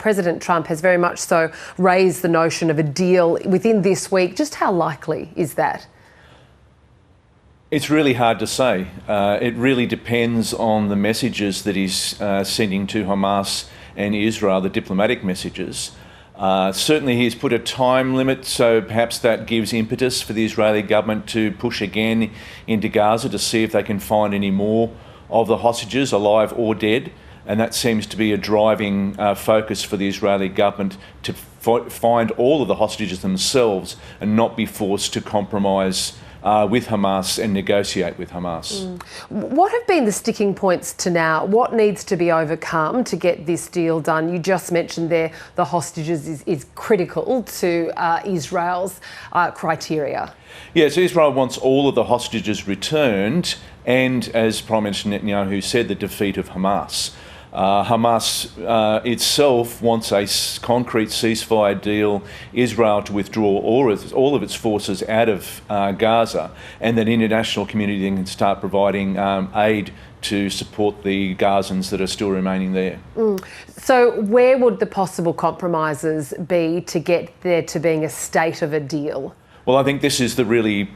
President Trump has very much so raised the notion of a deal within this week. Just how likely is that? It's really hard to say. It really depends on the messages that he's sending to Hamas and Israel, the diplomatic messages. Certainly he's put a time limit, so perhaps that gives impetus for the Israeli government to push again into Gaza to see if they can find any more of the hostages, alive or dead. And that seems to be a driving focus for the Israeli government, to find all of the hostages themselves and not be forced to compromise with Hamas and negotiate with Hamas. What have been the sticking points to now? What needs to be overcome to get this deal done? You just mentioned there the hostages is critical to Israel's criteria. Yes, Israel wants all of the hostages returned and, as Prime Minister Netanyahu said, the defeat of Hamas. Hamas itself wants a concrete ceasefire deal, Israel to withdraw all of its forces out of Gaza, and that international community then can start providing aid to support the Gazans that are still remaining there. So where would the possible compromises be to get there to being a state of a deal? Well, I think this is the really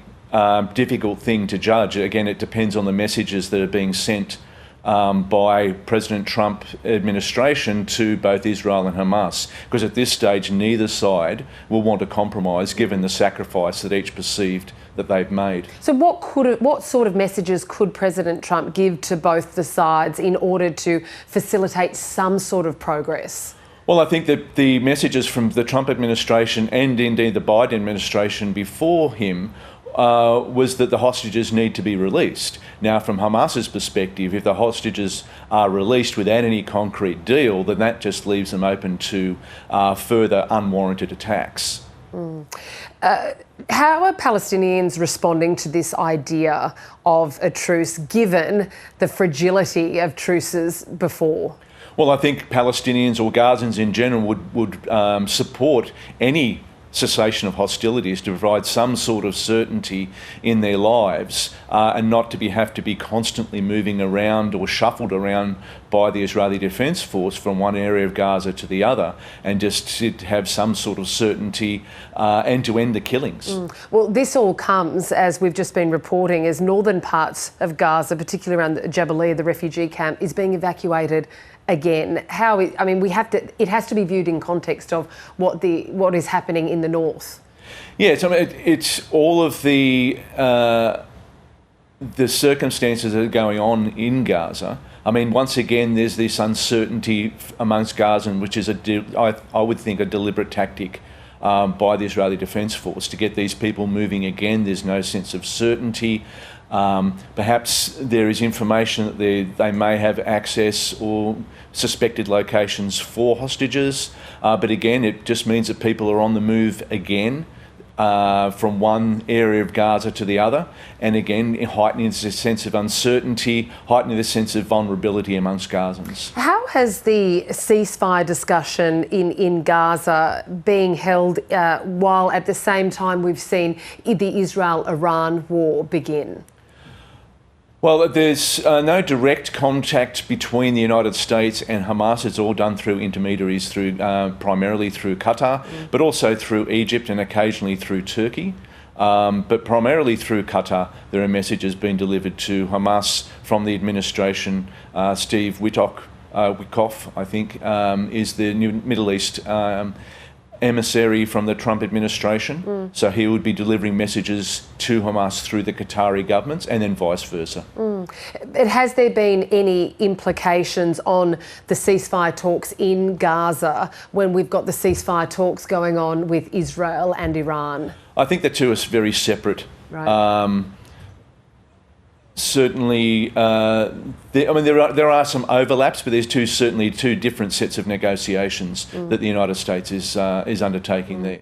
difficult thing to judge. Again, it depends on the messages that are being sent by President Trump administration to both Israel and Hamas, because at this stage neither side will want to compromise given the sacrifice that each perceived that they've made. So what sort of messages could President Trump give to both the sides in order to facilitate some sort of progress? Well, I think that the messages from the Trump administration and indeed the Biden administration before him was that the hostages need to be released. Now, from Hamas's perspective, if the hostages are released without any concrete deal, then that just leaves them open to further unwarranted attacks. How are Palestinians responding to this idea of a truce, given the fragility of truces before? Well, I think Palestinians or Gazans in general would support any cessation of hostilities to provide some sort of certainty in their lives and not to have to be constantly moving around or shuffled around by the Israeli Defence Force from one area of Gaza to the other, and just to have some sort of certainty and to end the killings. Well, this all comes, as we've just been reporting, as northern parts of Gaza, particularly around the Jabalia, the refugee camp, is being evacuated again. It has to be viewed in context of what is happening in the north. Yes, it's all of the circumstances that are going on in Gaza. Once again, there's this uncertainty amongst Gazans, which is I would think a deliberate tactic by the Israeli Defence Force to get these people moving again. There's no sense of certainty. Perhaps there is information that they may have access or suspected locations for hostages, but again, it just means that people are on the move again from one area of Gaza to the other, and again, heightening the sense of uncertainty, heightening the sense of vulnerability amongst Gazans. How has the ceasefire discussion in Gaza being held while at the same time we've seen the Israel-Iran war begin? Well, there's no direct contact between the United States and Hamas. It's all done through intermediaries, primarily through Qatar, but also through Egypt and occasionally through Turkey. But primarily through Qatar, there are messages being delivered to Hamas from the administration. Steve Witkoff, I think, is the new Middle East emissary from the Trump administration. So he would be delivering messages to Hamas through the Qatari governments and then vice versa. Has there been any implications on the ceasefire talks in Gaza when we've got the ceasefire talks going on with Israel and Iran? I think the two are very separate. Right. Certainly, there are some overlaps, but there's certainly two different sets of negotiations that the United States is undertaking there.